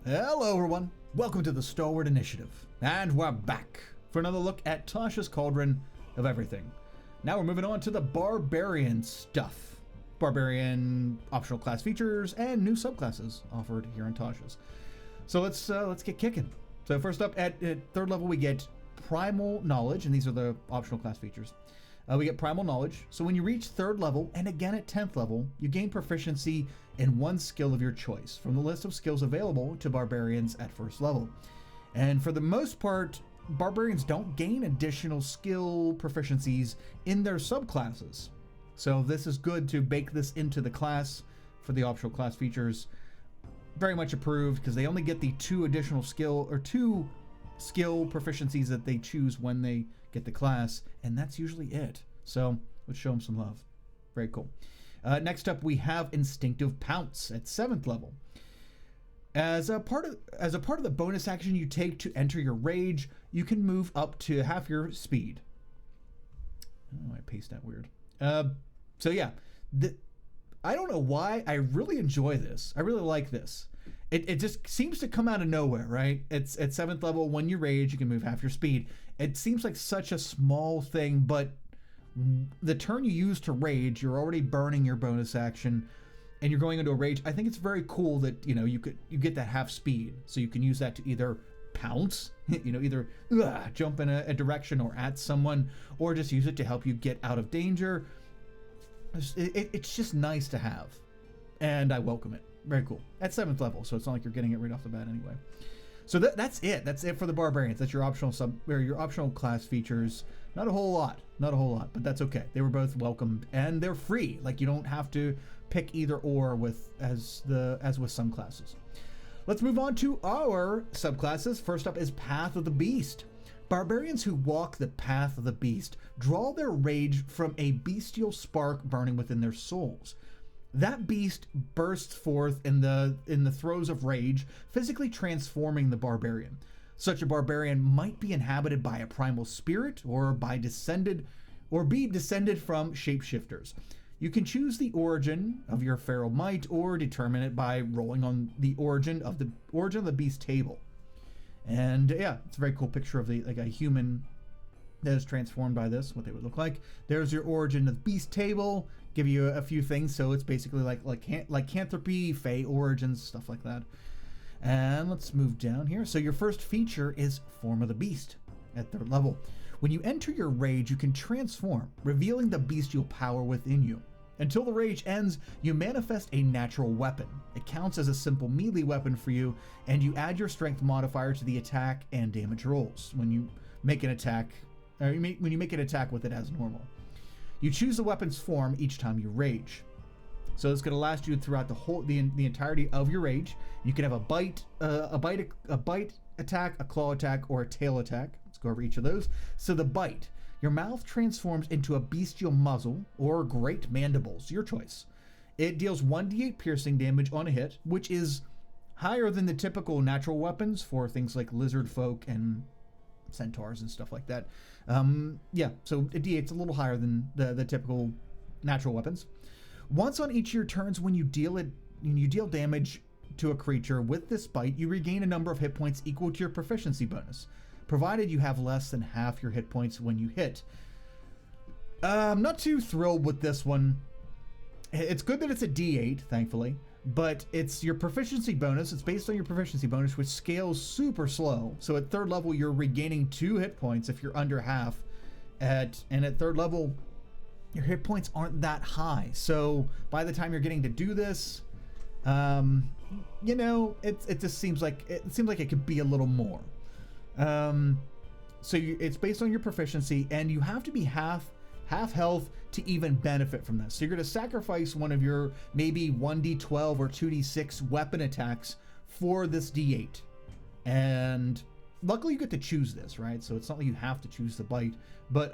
Hello everyone, welcome to the Stalwart Initiative, and we're back for another look at Tasha's Cauldron of everything. Now we're moving on to the Barbarian stuff. Barbarian optional class features and new subclasses offered here on Tasha's. So let's get kicking. So first up at third level we get Primal Knowledge, and these are the optional class features. We get Primal Knowledge. So when you reach third level, and again at 10th level, you gain proficiency in one skill of your choice from the list of skills available to Barbarians at first level. And for the most part, Barbarians don't gain additional skill proficiencies in their subclasses. So this is good to bake this into the class for the optional class features. Very much approved, because they only get the two skill proficiencies that they choose when they get the class, and that's usually it. So let's show them some love. Very cool. Next up we have Instinctive Pounce at 7th level. As a part of the bonus action you take to enter your rage, you can move up to half your speed. Oh, I paced that weird. So yeah, I don't know why, I really enjoy this. I really like this. It just seems to come out of nowhere, right? It's at 7th level. When you rage, you can move half your speed. It seems like such a small thing, but the turn you use to rage, you're already burning your bonus action, and you're going into a rage. I think it's very cool that you get that half speed, so you can use that to either pounce, either jump in a direction or at someone, or just use it to help you get out of danger. It's just nice to have, and I welcome it. Very cool. At 7th level, so it's not like you're getting it right off the bat anyway. So that's it. That's it for the Barbarians. That's your optional class features. Not a whole lot, but that's okay. They were both welcomed, and they're free. Like, you don't have to pick either or as with some classes. Let's move on to our subclasses. First up is Path of the Beast. Barbarians who walk the Path of the Beast draw their rage from a bestial spark burning within their souls. That beast bursts forth in the throes of rage, physically transforming the barbarian. Such a barbarian might be inhabited by a primal spirit or be descended from shapeshifters. You can choose the origin of your feral might or determine it by rolling on the origin of the beast table. And yeah, it's a very cool picture of a human that is transformed by this, what they would look like. There's your origin of the beast table. Give you a few things, so it's basically like lycanthropy, fey origins, stuff like that. And let's move down here. So your first feature is Form of the Beast at 3rd level. When you enter your rage, you can transform, revealing the bestial power within you. Until the rage ends, you manifest a natural weapon. It counts as a simple melee weapon for you, and you add your strength modifier to the attack and damage rolls when you make an attack, when you make an attack with it as normal. You choose the weapon's form each time you rage. So it's going to last you throughout the entirety of your rage. You can have a bite attack, a claw attack, or a tail attack. Let's go over each of those. So the bite, your mouth transforms into a bestial muzzle or great mandibles, your choice. It deals 1d8 piercing damage on a hit, which is higher than the typical natural weapons for things like lizard folk and centaurs and stuff like that. So a d8's a little higher than the typical natural weapons. Once on each of your turns, when you deal damage to a creature with this bite, you regain a number of hit points equal to your proficiency bonus, provided you have less than half your hit points when you hit. I'm not too thrilled with this one. It's good that it's a d8, thankfully, but it's your proficiency bonus. It's based on your proficiency bonus, which scales super slow. So at 3rd level, you're regaining 2 hit points if you're under half. And at 3rd level, your hit points aren't that high. So by the time you're getting to do this, it just seems like it could be a little more. It's based on your proficiency, and you have to be half health to even benefit from this. So you're going to sacrifice one of your maybe 1d12 or 2d6 weapon attacks for this d8. And luckily you get to choose this, right? So it's not like you have to choose the bite, but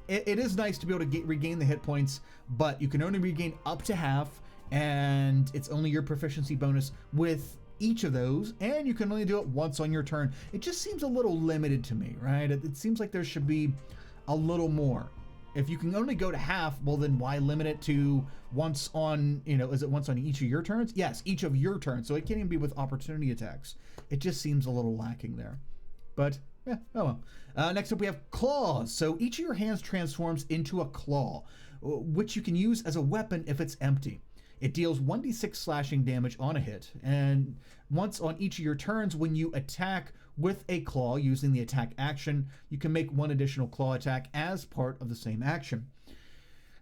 it is nice to be able to regain the hit points, but you can only regain up to half, and it's only your proficiency bonus with each of those, and you can only do it once on your turn. It just seems a little limited to me, right? It seems like there should be a little more. if you can only go to half, well then why limit it to once on, is it once on each of your turns? Yes, each of your turns. So it can't even be with opportunity attacks. It just seems a little lacking there. But yeah, oh well. Next up we have claws. So each of your hands transforms into a claw, which you can use as a weapon if it's empty. It deals 1d6 slashing damage on a hit, and once on each of your turns when you attack with a claw using the attack action, you can make one additional claw attack as part of the same action.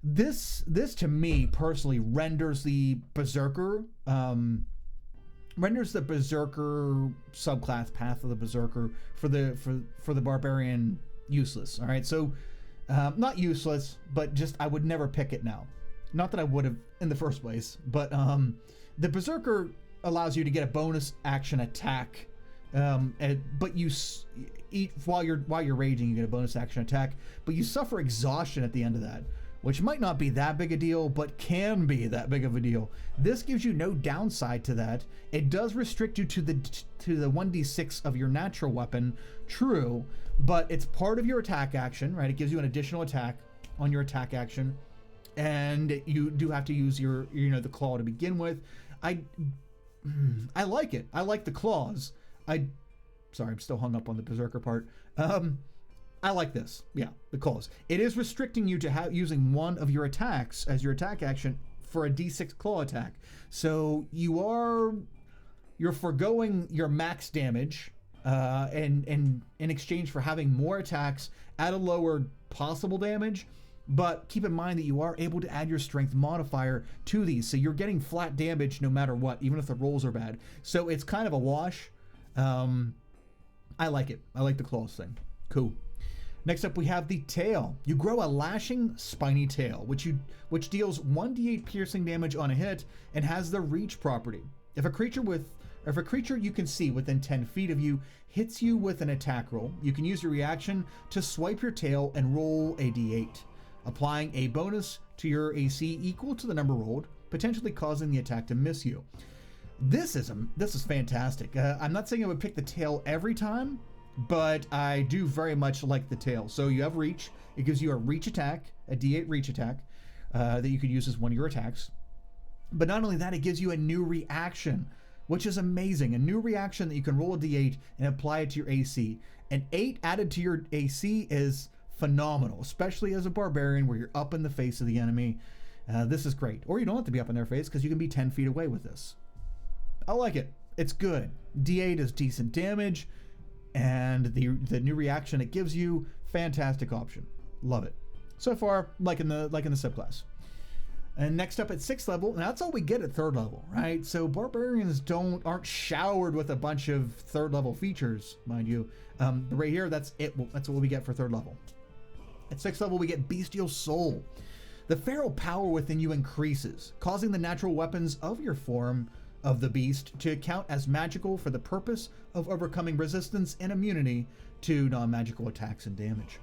This to me personally renders the Berserker subclass Path of the Berserker for the Barbarian useless. All right, so not useless, but just I would never pick it now. Not that I would have in the first place, but the Berserker allows you to get a bonus action attack, but you eat while you're raging. You get a bonus action attack, but you suffer exhaustion at the end of that, which might not be that big a deal, but can be that big of a deal. This gives you no downside to that. It does restrict you to the 1d6 of your natural weapon, true, but it's part of your attack action, right? It gives you an additional attack on your attack action. And you do have to use your, the claw to begin with. I like it. I like the claws. Sorry, I'm still hung up on the Berserker part. I like this. Yeah, the claws. It is restricting you to using one of your attacks as your attack action for a d6 claw attack. So you're foregoing your max damage, and in exchange for having more attacks at a lower possible damage. But keep in mind that you are able to add your strength modifier to these. So you're getting flat damage no matter what, even if the rolls are bad. So it's kind of a wash. I like it. I like the claws thing. Cool. Next up we have the tail. You grow a lashing spiny tail, which deals 1d8 piercing damage on a hit and has the reach property. If a creature you can see within 10 feet of you hits you with an attack roll, you can use your reaction to swipe your tail and roll a d8. Applying a bonus to your AC equal to the number rolled, potentially causing the attack to miss you. This is fantastic. I'm not saying I would pick the tail every time, but I do very much like the tail. So you have reach. It gives you a reach attack, a d8 reach attack, that you could use as one of your attacks. But not only that, it gives you a new reaction, which is amazing. A new reaction that you can roll a d8 and apply it to your AC. An 8 added to your AC is phenomenal, especially as a barbarian where you're up in the face of the enemy. This is great. Or you don't have to be up in their face because you can be 10 feet away with this. I like it. It's good. D8 is decent damage, and the new reaction it gives you, fantastic option. Love it. So far, like in the subclass. And next up at 6th level, and that's all we get at 3rd level, right? So barbarians aren't showered with a bunch of 3rd level features, mind you. Right here, that's it. That's what we get for 3rd level. At 6th level, we get Bestial Soul. The feral power within you increases, causing the natural weapons of your form of the beast to count as magical for the purpose of overcoming resistance and immunity to non-magical attacks and damage.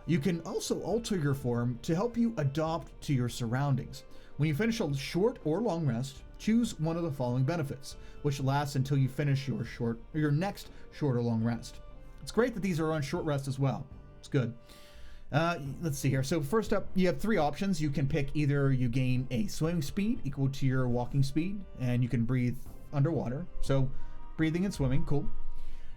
You can also alter your form to help you adapt to your surroundings. When you finish a short or long rest, choose one of the following benefits, which lasts until you finish your next short or long rest. It's great that these are on short rest as well. It's good. Let's see here. So first up, you have 3 options. You can pick either you gain a swimming speed equal to your walking speed, and you can breathe underwater. So breathing and swimming, cool.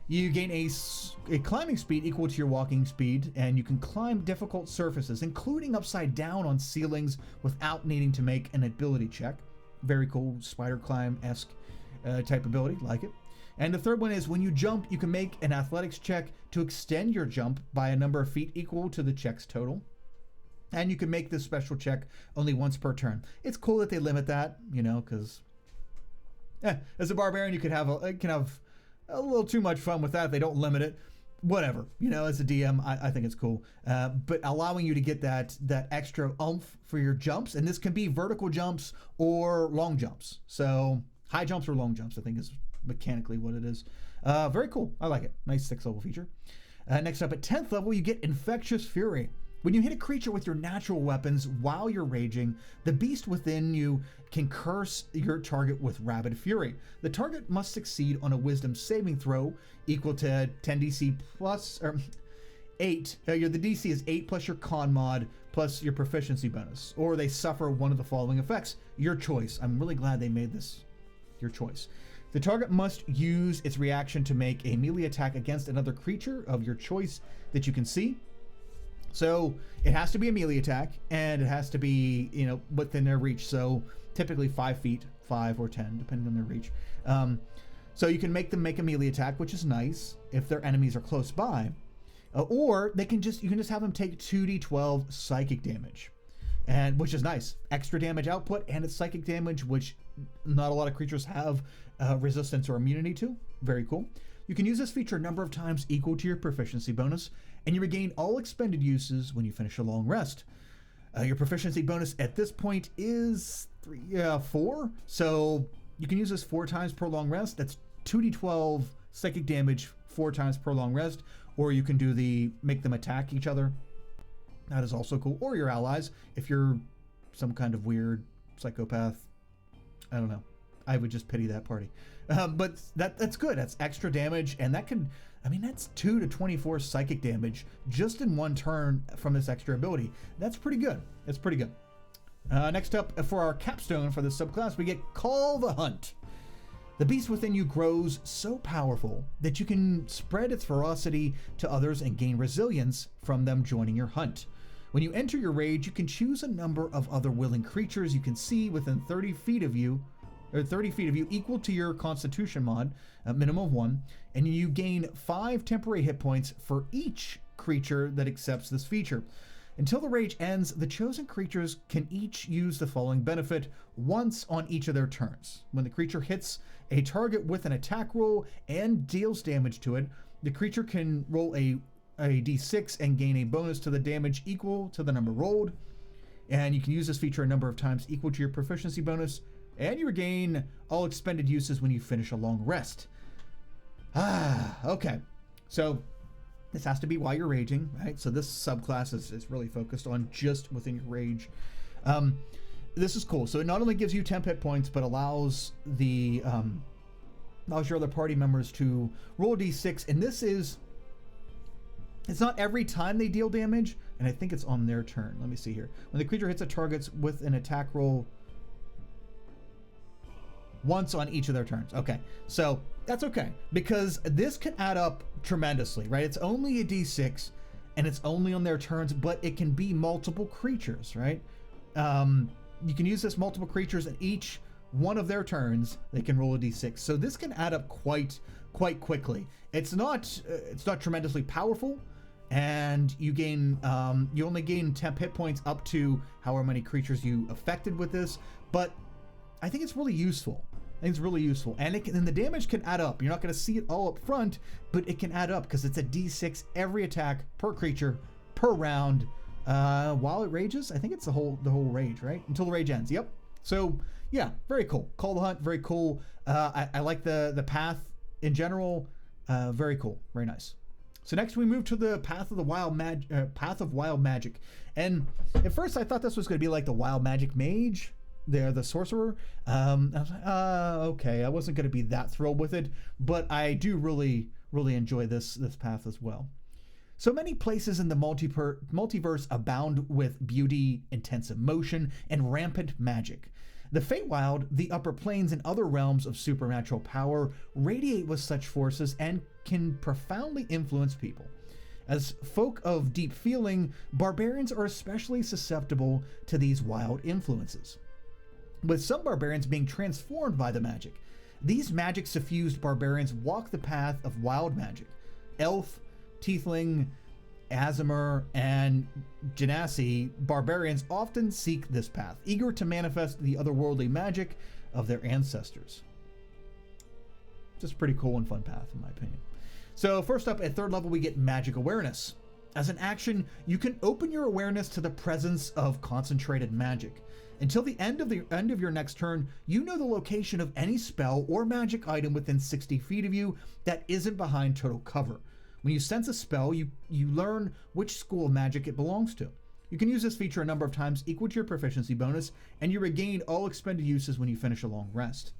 You gain a climbing speed equal to your walking speed, and you can climb difficult surfaces, including upside down on ceilings without needing to make an ability check. Very cool, spider climb-esque type ability, like it. And the third one is when you jump, you can make an athletics check to extend your jump by a number of feet equal to the check's total. And you can make this special check only once per turn. It's cool that they limit that, because as a barbarian, you can have a little too much fun with that. They don't limit it. Whatever, as a DM, I think it's cool. But allowing you to get that extra oomph for your jumps, and this can be vertical jumps or long jumps. So high jumps or long jumps, I think is mechanically what it is. Very cool. I like it. Nice 6th level feature. Next up at 10th level, you get Infectious Fury. When you hit a creature with your natural weapons while you're raging, the beast within you can curse your target with rabid fury. The target must succeed on a wisdom saving throw equal to 10 DC plus, or 8. The DC is 8 plus your con mod plus your proficiency bonus, or they suffer one of the following effects. Your choice. I'm really glad they made this your choice. The target must use its reaction to make a melee attack against another creature of your choice that you can see. So it has to be a melee attack, and it has to be, you know, within their reach. So typically 5 feet, 5 or 10, depending on their reach. So you can make them make a melee attack, which is nice if their enemies are close by. Or you can just have them take 2d12 psychic damage, and which is nice. Extra damage output, and it's psychic damage, which not a lot of creatures have resistance or immunity to. Very cool. You can use this feature a number of times equal to your proficiency bonus, and you regain all expended uses when you finish a long rest. Your proficiency bonus at this point is 4, so you can use this 4 times per long rest. That's 2d12 psychic damage 4 times per long rest, or you can do the make them attack each other. That is also cool, or your allies if you're some kind of weird psychopath. I don't know. I would just pity that party. But that's good. That's extra damage, and that can, I mean, that's 2 to 24 psychic damage just in one turn from this extra ability. That's pretty good. That's pretty good. Next up, for our capstone for this subclass, we get Call the Hunt. The beast within you grows so powerful that you can spread its ferocity to others and gain resilience from them joining your hunt. When you enter your rage, you can choose a number of other willing creatures you can see within 30 feet of you, equal to your constitution mod, a minimum of 1, and you gain 5 temporary hit points for each creature that accepts this feature. Until the rage ends, the chosen creatures can each use the following benefit once on each of their turns. When the creature hits a target with an attack roll and deals damage to it, the creature can roll a d6 and gain a bonus to the damage equal to the number rolled. And you can use this feature a number of times equal to your proficiency bonus, and you regain all expended uses when you finish a long rest. Okay. So this has to be while you're raging, right? So this subclass is really focused on just within your rage. This is cool. So it not only gives you 10 hit points, but allows allows your other party members to roll a d6. And it's not every time they deal damage, and I think it's on their turn. Let me see here. When the creature hits a target with an attack roll once on each of their turns. Okay, so that's okay, because this can add up tremendously, right? It's only a d6, and it's only on their turns, but it can be multiple creatures, right? You can use this multiple creatures, and each one of their turns, they can roll a d6. So this can add up quite quickly. It's not tremendously powerful, and you only gain 10 hit points up to however many creatures you affected with this, but I think it's really useful. And the damage can add up. You're not going to see it all up front, but it can add up because it's a d6 every attack per creature per round while it rages. I think it's the whole rage, right? Until the rage ends. Yep. So yeah, very cool. Call the Hunt, very cool. I like the path in general. Very cool, very nice. So next we move to the Path of Wild Magic. And at first I thought this was going to be like the Wild Magic Mage. They're the sorcerer. I was like, okay. I wasn't going to be that thrilled with it, but I do really enjoy this path as well. So many places in the multiverse abound with beauty, intense emotion, and rampant magic. The Feywild, the upper planes, and other realms of supernatural power radiate with such forces and can profoundly influence people. As folk of deep feeling, barbarians are especially susceptible to these wild influences, with some barbarians being transformed by the magic. These magic-suffused barbarians walk the path of wild magic. Elf, Tiefling, Aasimar, and Genasi barbarians often seek this path, eager to manifest the otherworldly magic of their ancestors. Just a pretty cool and fun path, in my opinion. So first up, at 3rd level, we get Magic Awareness. As an action, you can open your awareness to the presence of concentrated magic. Until the end of your next turn, you know the location of any spell or magic item within 60 feet of you that isn't behind total cover. When you sense a spell, you learn which school of magic it belongs to. You can use this feature a number of times equal to your proficiency bonus, and you regain all expended uses when you finish a long rest.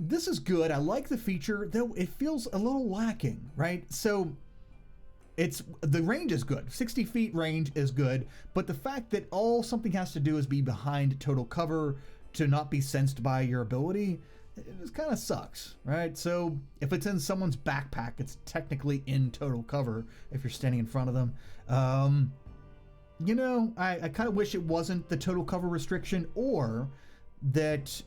this is good. I like the feature, though it feels a little lacking, right? So the range is good. 60 feet range is good, but the fact that all something has to do is be behind total cover to not be sensed by your ability, it kind of sucks, right? So if it's in someone's backpack, it's technically in total cover if you're standing in front of them. You know, I kind of wish it wasn't the total cover restriction, or that,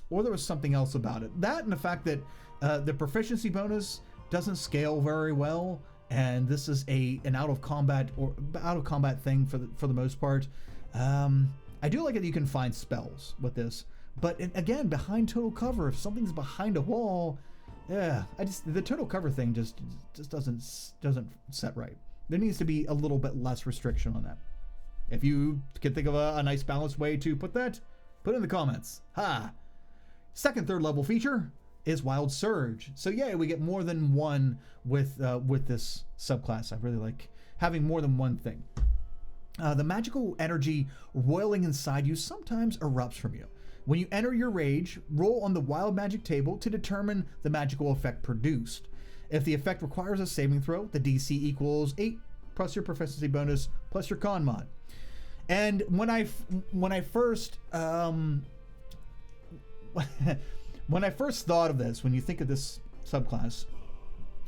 or there was something else about it. That and the fact that the proficiency bonus doesn't scale very well, and this is an out of combat thing for the most part. I do like it that you can find spells with this, but again, behind total cover, if something's behind a wall, yeah, the total cover thing just doesn't set right. There needs to be a little bit less restriction on that. If you can think of a nice balanced way to put that, put it in the comments. Ha! Second, third level feature is Wild Surge. So yeah, we get more than one with this subclass. I really like having more than one thing. The magical energy roiling inside you sometimes erupts from you. When you enter your rage, roll on the wild magic table to determine the magical effect produced. If the effect requires a saving throw, the DC equals 8 plus your proficiency bonus plus your con mod. And when I first when I first thought of this, when you think of this subclass,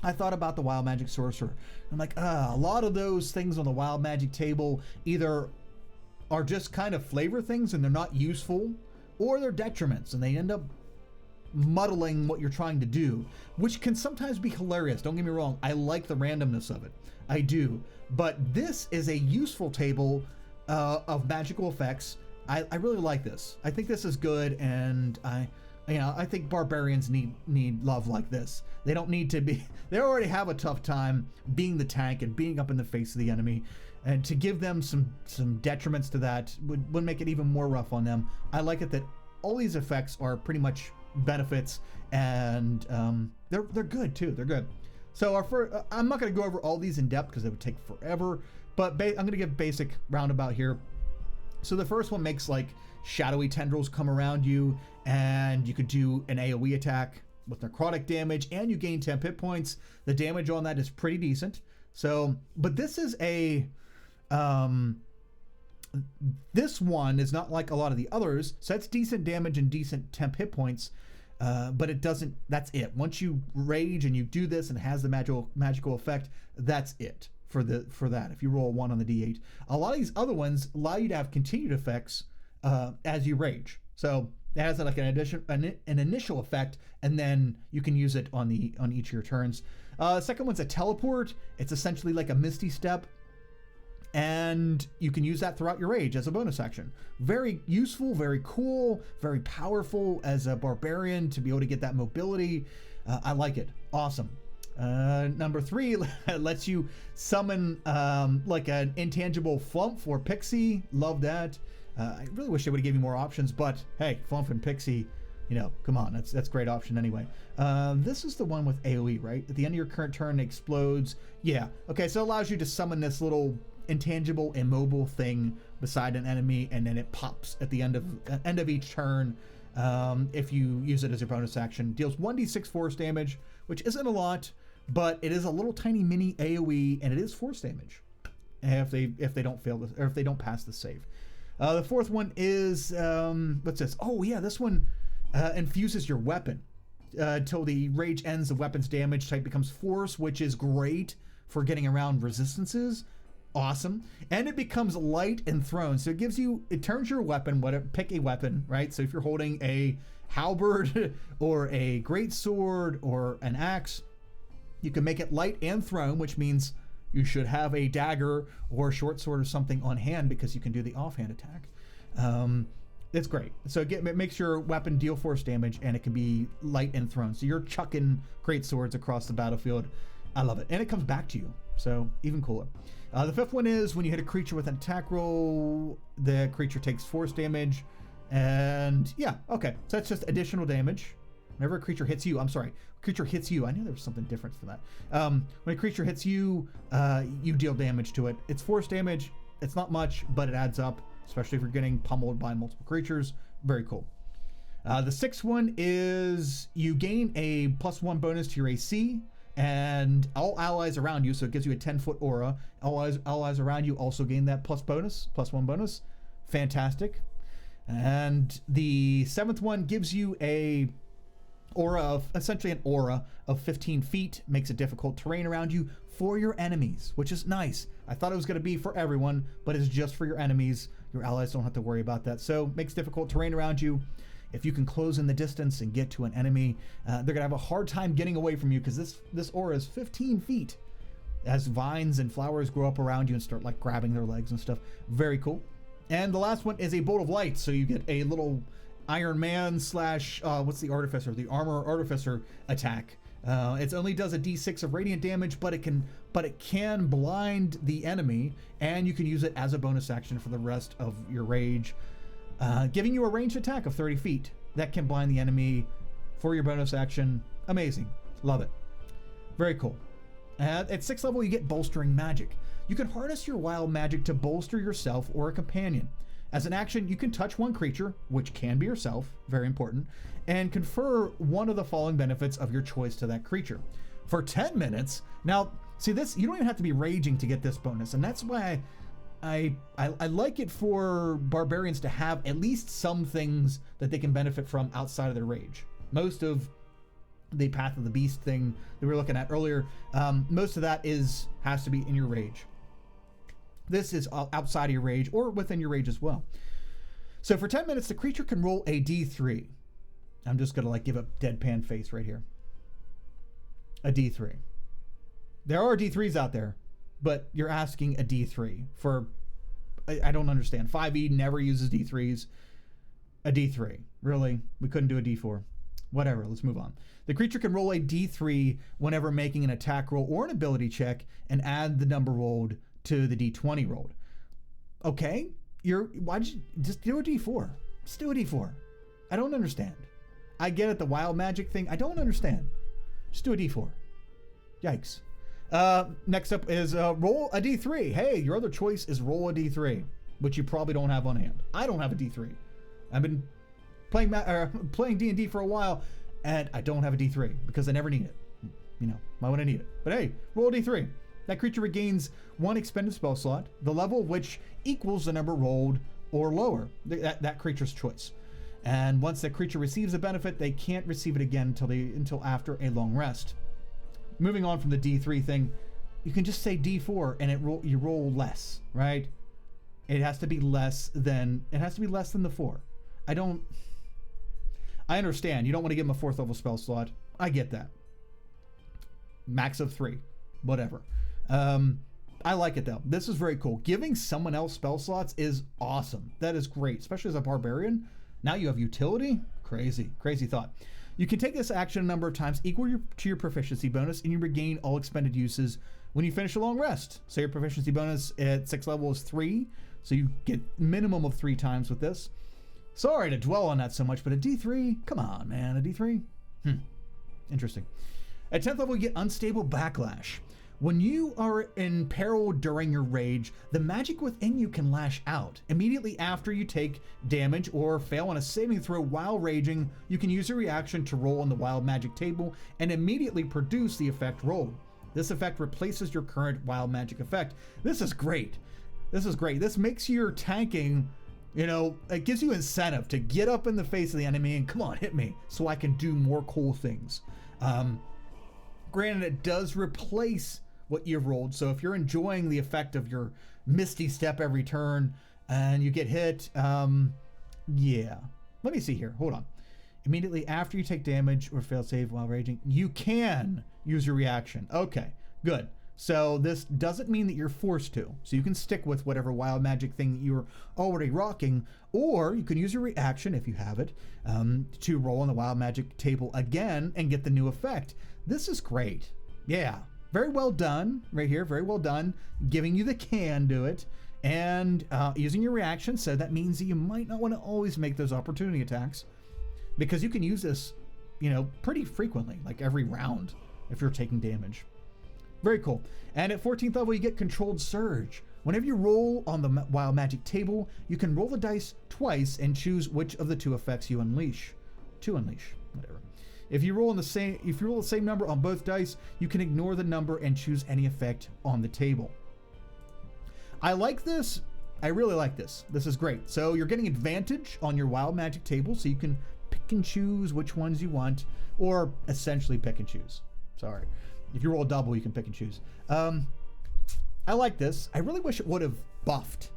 I thought about the Wild Magic Sorcerer. I'm like, a lot of those things on the Wild Magic table either are just kind of flavor things and they're not useful, or they're detriments and they end up muddling what you're trying to do, which can sometimes be hilarious. Don't get me wrong, I like the randomness of it. I do. But this is a useful table of magical effects. I really like this. I think this is good, and I think barbarians need love like this. They don't need to be, they already have a tough time being the tank and being up in the face of the enemy, and to give them some detriments to that would make it even more rough on them. I like it that all these effects are pretty much benefits, and they're good too. They're good. So I'm not going to go over all these in depth because it would take forever, but I'm going to give basic roundabout here. So the first one makes like shadowy tendrils come around you, and you could do an AoE attack with necrotic damage, and you gain 10 hit points. The damage on that is pretty decent. So, but this is this one is not like a lot of the others, so that's decent damage and decent temp hit points, but it doesn't, that's it. Once you rage and you do this and it has the magical effect, that's it for that. If you roll a 1 on the d8, a lot of these other ones allow you to have continued effects as you rage. So it has like an initial effect, and then you can use it on each of your turns. Second one's a teleport. It's essentially like a misty step, and you can use that throughout your rage as a bonus action. Very useful, very cool, very powerful as a barbarian to be able to get that mobility. I like it. Awesome. Number 3 lets you summon like an intangible flump or pixie. Love that. I really wish they would have given you more options, but hey, flump and pixie, come on, that's a great option anyway. This is the one with AoE, right? At the end of your current turn, it explodes. Yeah. Okay, so it allows you to summon this little intangible immobile thing beside an enemy, and then it pops at the end of each turn. If you use it as your bonus action, deals 1d6 force damage, which isn't a lot, but it is a little tiny mini AoE, and it is force damage if they don't fail this, or if they don't pass the save. The fourth one is what's this? Oh yeah, this one infuses your weapon till the rage ends. The weapon's damage type becomes force, which is great for getting around resistances. Awesome. And it becomes light and thrown, so it turns your weapon, pick a weapon, right? So if you're holding a halberd or a great sword or an axe, you can make it light and thrown, which means you should have a dagger or a short sword or something on hand, because you can do the offhand attack. It's great. So it makes your weapon deal force damage, and it can be light and thrown. So you're chucking great swords across the battlefield. I love it. And it comes back to you, so even cooler. The fifth one is when you hit a creature with an attack roll, the creature takes force damage. And yeah, okay. So that's just additional damage. Whenever a creature hits you, creature hits you. I knew there was something different for that. When a creature hits you, you deal damage to it. It's force damage. It's not much, but it adds up, especially if you're getting pummeled by multiple creatures. Very cool. The sixth one is you gain a +1 bonus to your AC and all allies around you, so it gives you a 10-foot aura. Allies around you also gain that +1 bonus. Fantastic. And the seventh one gives you essentially an aura of 15 feet, makes it difficult terrain around you for your enemies, which is nice. I thought it was going to be for everyone, but it's just for your enemies. Your allies don't have to worry about that. So makes difficult terrain around you. If you can close in the distance and get to an enemy, they're going to have a hard time getting away from you because this aura is 15 feet as vines and flowers grow up around you and start like grabbing their legs and stuff. Very cool. And the last one is a bolt of light. So you get a little Iron Man / what's the artificer? The armor artificer attack. It only does a d6 of radiant damage, but it can blind the enemy, and you can use it as a bonus action for the rest of your rage, giving you a ranged attack of 30 feet that can blind the enemy for your bonus action. Amazing. Love it. Very cool. At 6th level, you get bolstering magic. You can harness your wild magic to bolster yourself or a companion. As an action, you can touch one creature, which can be yourself, very important, and confer one of the following benefits of your choice to that creature. For 10 minutes, now, see this, you don't even have to be raging to get this bonus, and that's why I like it for barbarians to have at least some things that they can benefit from outside of their rage. Most of the Path of the Beast thing that we were looking at earlier, most of that has to be in your rage. This is outside of your rage or within your rage as well. So for 10 minutes, the creature can roll a d3. I'm just going to like give a deadpan face right here. A d3. There are d3s out there, but you're asking a d3 for, I don't understand. 5e never uses d3s. A d3. Really? We couldn't do a d4. Whatever, let's move on. The creature can roll a d3 whenever making an attack roll or an ability check and add the number rolled to the d20 rolled. Okay, why'd you just do a d4? Just do a d4. I don't understand. I get it, the wild magic thing. I don't understand. Just do a d4. Yikes. Next up is roll a d3. Hey, your other choice is roll a d3, which you probably don't have on hand. I don't have a d3. I've been playing D&D for a while, and I don't have a d3 because I never need it. You know, why would I need it? But hey, roll a d3. That creature regains one expended spell slot, the level of which equals the number rolled or lower, that creature's choice. And once the creature receives a benefit, they can't receive it again until after a long rest. Moving on from the D3 thing, you can just say D4 and you roll less, right? It has to be less than the 4. I understand. You don't want to give them a 4th level spell slot. I get that. Max of 3. Whatever. I like it though. This is very cool. Giving someone else spell slots is awesome. That is great, especially as a barbarian. Now you have utility. Crazy thought. You can take this action a number of times equal to your proficiency bonus, and you regain all expended uses when you finish a long rest. So your proficiency bonus at 6th level is 3, so you get minimum of 3 times with this. Sorry to dwell on that so much, but a D3, come on, man, a D3? Interesting. At 10th level, you get unstable backlash. When you are in peril during your rage, the magic within you can lash out. Immediately after you take damage or fail on a saving throw while raging, you can use a reaction to roll on the wild magic table and immediately produce the effect rolled. This effect replaces your current wild magic effect. This is great. This makes your tanking, it gives you incentive to get up in the face of the enemy and come on, hit me so I can do more cool things. Granted, it does replace what you've rolled. So if you're enjoying the effect of your Misty Step every turn and you get hit, yeah. Let me see here. Hold on. Immediately after you take damage or fail save while raging, you can use your reaction. Okay, good. So this doesn't mean that you're forced to. So you can stick with whatever wild magic thing that you're already rocking, or you can use your reaction, if you have it, to roll on the wild magic table again and get the new effect. This is great. Yeah. Very well done right here. Very well done. Giving you the can do it and using your reaction. So that means that you might not want to always make those opportunity attacks because you can use this, pretty frequently, like every round if you're taking damage. Very cool. And at 14th level, you get Controlled Surge. Whenever you roll on the wild magic table, you can roll the dice twice and choose which of the 2 effects you unleash. 2 unleash, whatever. If you roll the same number on both dice, you can ignore the number and choose any effect on the table. I like this. I really like this. This is great. So you're getting advantage on your wild magic table, so you can pick and choose which ones you want, or essentially pick and choose. Sorry. If you roll a double, you can pick and choose. I like this. I really wish it would have buffed.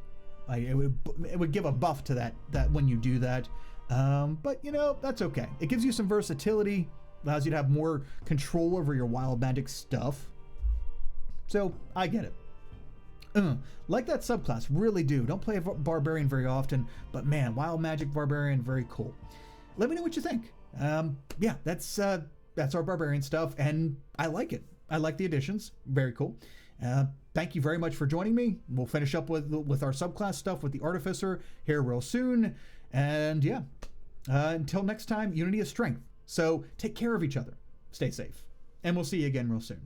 It would give a buff to that when you do that. But you know, that's okay. It gives you some versatility, allows you to have more control over your wild magic stuff. So I get it. Like that subclass, really do. Don't play a Barbarian very often, but man, wild magic Barbarian, very cool. Let me know what you think. Yeah, that's our Barbarian stuff, and I like it. I like the additions. Very cool. Thank you very much for joining me. We'll finish up with our subclass stuff with the Artificer here real soon. And yeah, until next time, unity is strength. So take care of each other. Stay safe. And we'll see you again real soon.